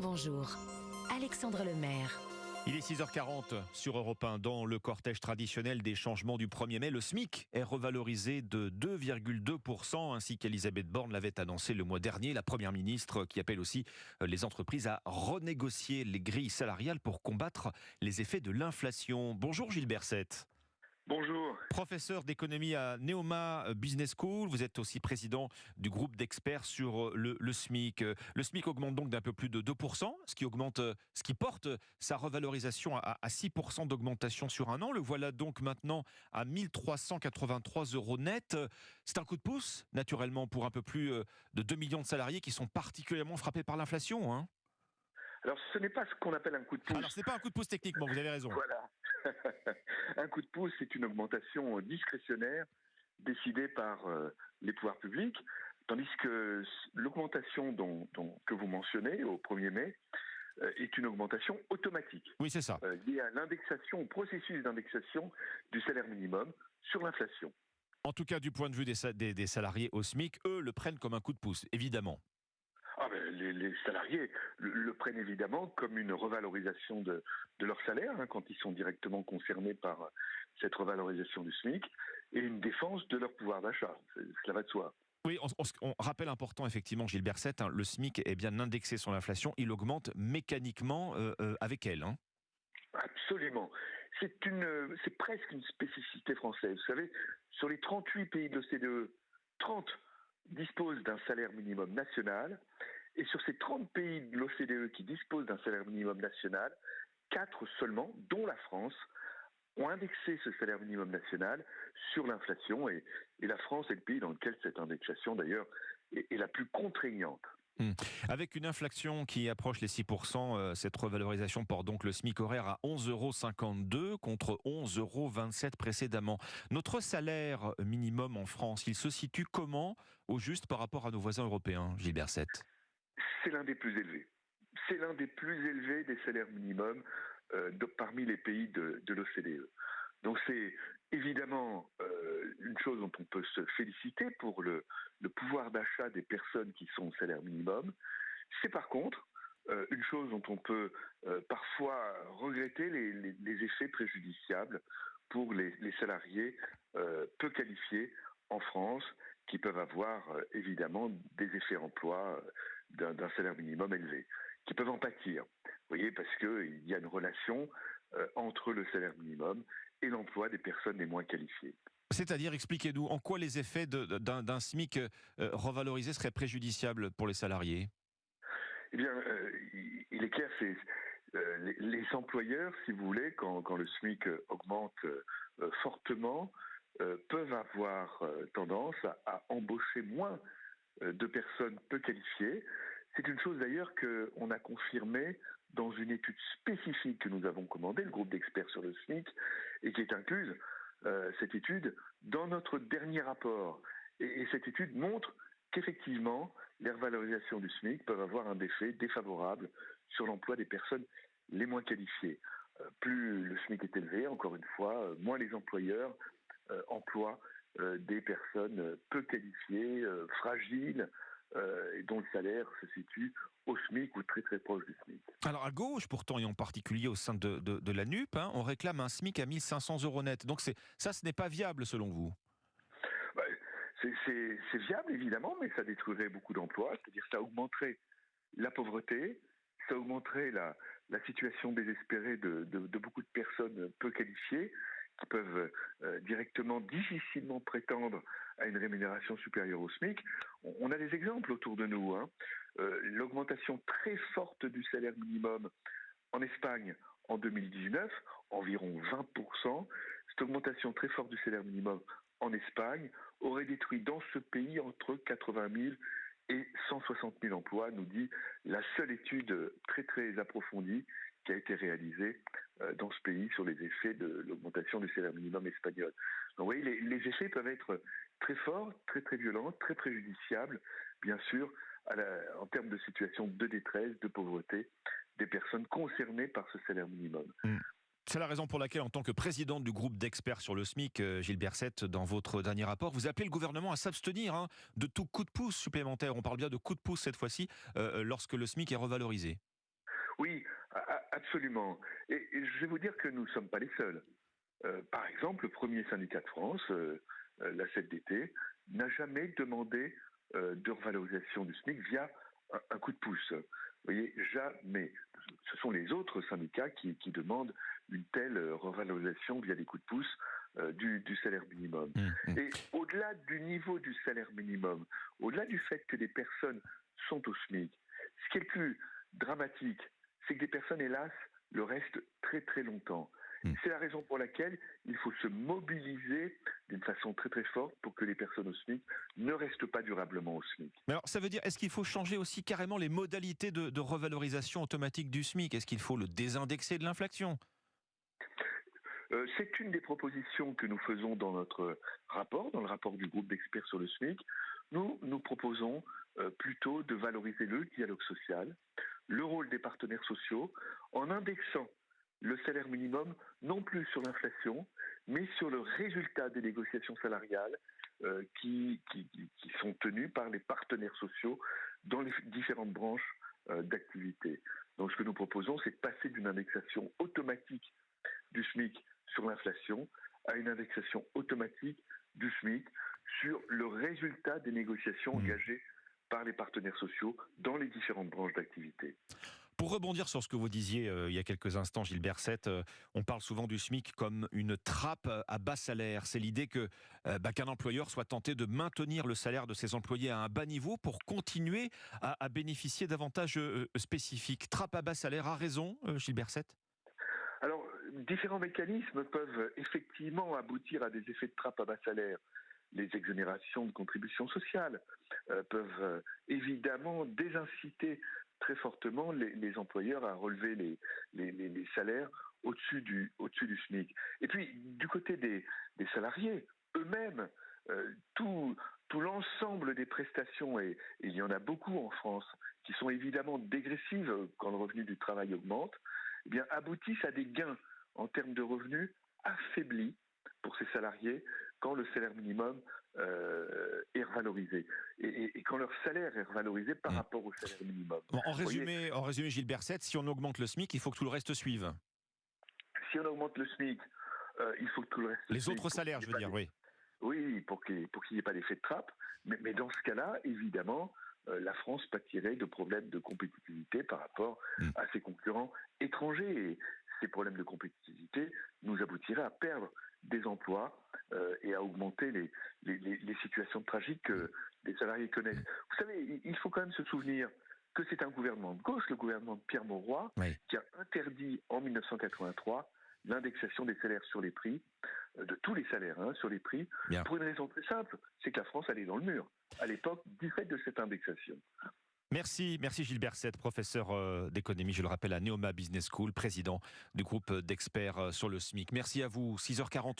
bonjour. Alexandre Lemaire. Il est 6h40 sur Europe 1. Dans le cortège traditionnel des changements du 1er mai, le SMIC est revalorisé de 2,2%, ainsi qu'Elisabeth Borne l'avait annoncé le mois dernier. La Première ministre qui appelle aussi les entreprises à renégocier les grilles salariales pour combattre les effets de l'inflation. Bonjour Gilles Berset. Bonjour. Professeur d'économie à Neoma Business School, vous êtes aussi président du groupe d'experts sur le SMIC. Le SMIC augmente donc d'un peu plus de 2%, ce qui porte sa revalorisation à 6% d'augmentation sur un an. Le voilà donc maintenant à 1 383 € net. C'est un coup de pouce, naturellement, pour un peu plus de 2 millions de salariés qui sont particulièrement frappés par l'inflation, hein. Alors, ce n'est pas ce qu'on appelle un coup de pouce. Alors, ce n'est pas un coup de pouce techniquement, vous avez raison. Voilà. Un coup de pouce, c'est une augmentation discrétionnaire décidée par les pouvoirs publics, tandis que l'augmentation que vous mentionnez au 1er mai est une augmentation automatique. Oui, c'est ça. Liée à l'indexation, au processus d'indexation du salaire minimum sur l'inflation. En tout cas, du point de vue des salariés au SMIC, eux le prennent comme un coup de pouce, évidemment. Les salariés le prennent évidemment comme une revalorisation de leur salaire, quand ils sont directement concernés par cette revalorisation du SMIC, et une défense de leur pouvoir d'achat. Cela va de soi. Oui, on rappelle important effectivement, Gilles Berset, le SMIC est bien indexé sur l'inflation, il augmente mécaniquement avec elle. Absolument. C'est presque une spécificité française. Vous savez, sur les 38 pays de l'OCDE, 30 disposent d'un salaire minimum national, et sur ces 30 pays de l'OCDE qui disposent d'un salaire minimum national, 4 seulement, dont la France, ont indexé ce salaire minimum national sur l'inflation, et la France est le pays dans lequel cette indexation d'ailleurs est la plus contraignante. Avec une inflation qui approche les 6%, cette revalorisation porte donc le SMIC horaire à 11,52 € contre 11,27 € précédemment. Notre salaire minimum en France, il se situe comment au juste par rapport à nos voisins européens, Gilles Berset ? C'est l'un des plus élevés. C'est l'un des plus élevés des salaires minimums parmi les pays de l'OCDE. Donc c'est évidemment une chose dont on peut se féliciter pour le pouvoir d'achat des personnes qui sont au salaire minimum. C'est par contre une chose dont on peut parfois regretter les effets préjudiciables pour les salariés peu qualifiés en France, qui peuvent avoir évidemment des effets emploi d'un salaire minimum élevé, qui peuvent en pâtir. Vous voyez, parce qu'il y a une relation entre le salaire minimum et l'emploi des personnes les moins qualifiées. C'est-à-dire, expliquez-nous, en quoi les effets d'un SMIC revalorisé seraient préjudiciables pour les salariés ? Eh bien, il est clair, c'est les employeurs, si vous voulez, quand le SMIC augmente fortement, peuvent avoir tendance à embaucher moins de personnes peu qualifiées. C'est une chose d'ailleurs qu'on a confirmée dans une étude spécifique que nous avons commandée, le groupe d'experts sur le SMIC, et qui est incluse, cette étude, dans notre dernier rapport. Et cette étude montre qu'effectivement, les revalorisations du SMIC peuvent avoir un effet défavorable sur l'emploi des personnes les moins qualifiées. Plus le SMIC est élevé, encore une fois, moins les employeurs emploient des personnes peu qualifiées, fragiles, et dont le salaire se situe au SMIC ou très très proche du SMIC. Alors à gauche, pourtant, et en particulier au sein de la NUP, on réclame un SMIC à 1 500 € net. Donc ce n'est pas viable selon vous ? C'est viable évidemment, mais ça détruirait beaucoup d'emplois, c'est-à-dire ça augmenterait la pauvreté, ça augmenterait la situation désespérée de beaucoup de personnes peu qualifiées, qui peuvent directement, difficilement prétendre à une rémunération supérieure au SMIC. On a des exemples autour de nous. L'augmentation très forte du salaire minimum en Espagne en 2019, environ 20%. Cette augmentation très forte du salaire minimum en Espagne aurait détruit dans ce pays entre 80 000 et 160 000 emplois, nous dit la seule étude très très approfondie qui a été réalisée dans ce pays sur les effets de l'augmentation du salaire minimum espagnol. Donc vous voyez, les effets peuvent être très forts, très très violents, très préjudiciables, bien sûr, en termes de situation de détresse, de pauvreté des personnes concernées par ce salaire minimum. C'est la raison pour laquelle, en tant que président du groupe d'experts sur le SMIC, Gilles Berset, dans votre dernier rapport, vous appelez le gouvernement à s'abstenir de tout coup de pouce supplémentaire. On parle bien de coup de pouce cette fois-ci, lorsque le SMIC est revalorisé. Oui, absolument. Et je vais vous dire que nous ne sommes pas les seuls. Par exemple, le premier syndicat de France, la CFDT, n'a jamais demandé de revalorisation du SMIC via un coup de pouce. Vous voyez, jamais. Ce sont les autres syndicats qui demandent une telle revalorisation via des coups de pouce du salaire minimum. Et au-delà du niveau du salaire minimum, au-delà du fait que des personnes sont au SMIC, ce qui est le plus dramatique, c'est que des personnes, hélas, le restent très très longtemps. C'est la raison pour laquelle il faut se mobiliser d'une façon très très forte pour que les personnes au SMIC ne restent pas durablement au SMIC. Mais alors, ça veut dire, est-ce qu'il faut changer aussi carrément les modalités de revalorisation automatique du SMIC? Est-ce qu'il faut le désindexer de l'inflation? C'est une des propositions que nous faisons dans notre rapport, dans le rapport du groupe d'experts sur le SMIC. Nous proposons plutôt de valoriser le dialogue social, le rôle des partenaires sociaux, en indexant le salaire minimum non plus sur l'inflation, mais sur le résultat des négociations salariales qui sont tenues par les partenaires sociaux dans les différentes branches d'activité. Donc ce que nous proposons, c'est de passer d'une indexation automatique du SMIC sur l'inflation à une indexation automatique du SMIC sur le résultat des négociations engagées par les partenaires sociaux dans les différentes branches d'activité. Pour rebondir sur ce que vous disiez il y a quelques instants, Gilles Berset, on parle souvent du SMIC comme une trappe à bas salaire. C'est l'idée qu'un employeur soit tenté de maintenir le salaire de ses employés à un bas niveau pour continuer à bénéficier d'avantages spécifiques. Trappe à bas salaire, a raison, Gilles Berset? Alors, différents mécanismes peuvent effectivement aboutir à des effets de trappe à bas salaire. Les exonérations de contributions sociales peuvent évidemment désinciter très fortement les employeurs à relever les salaires au-dessus du SMIC. Et puis, du côté des salariés, eux-mêmes, tout l'ensemble des prestations, et il y en a beaucoup en France, qui sont évidemment dégressives quand le revenu du travail augmente, eh bien, aboutissent à des gains en termes de revenus affaiblis pour ces salariés quand le salaire minimum est revalorisé et quand leur salaire est revalorisé par rapport au salaire minimum. Bon, en résumé, Gilles Berset, si on augmente le SMIC, il faut que tout le reste suive. Si on augmente le SMIC, il faut que tout le reste Les suive autres salaires, je veux dire, oui. Oui, pour qu'il n'y ait pas d'effet de trappe. Mais dans ce cas-là, évidemment, la France pâtirait de problèmes de compétitivité par rapport à ses concurrents étrangers. Et ces problèmes de compétitivité nous aboutiraient à perdre des emplois et à augmenter les situations tragiques que les salariés connaissent. Vous savez, il faut quand même se souvenir que c'est un gouvernement de gauche, le gouvernement de Pierre Mauroy, qui a interdit en 1983 l'indexation des salaires sur les prix, de tous les salaires sur les prix, pour une raison très simple, c'est que la France allait dans le mur, à l'époque, du fait de cette indexation. Merci Gilles Berset, professeur d'économie, je le rappelle, à Neoma Business School, président du groupe d'experts sur le SMIC. Merci à vous, 6h48.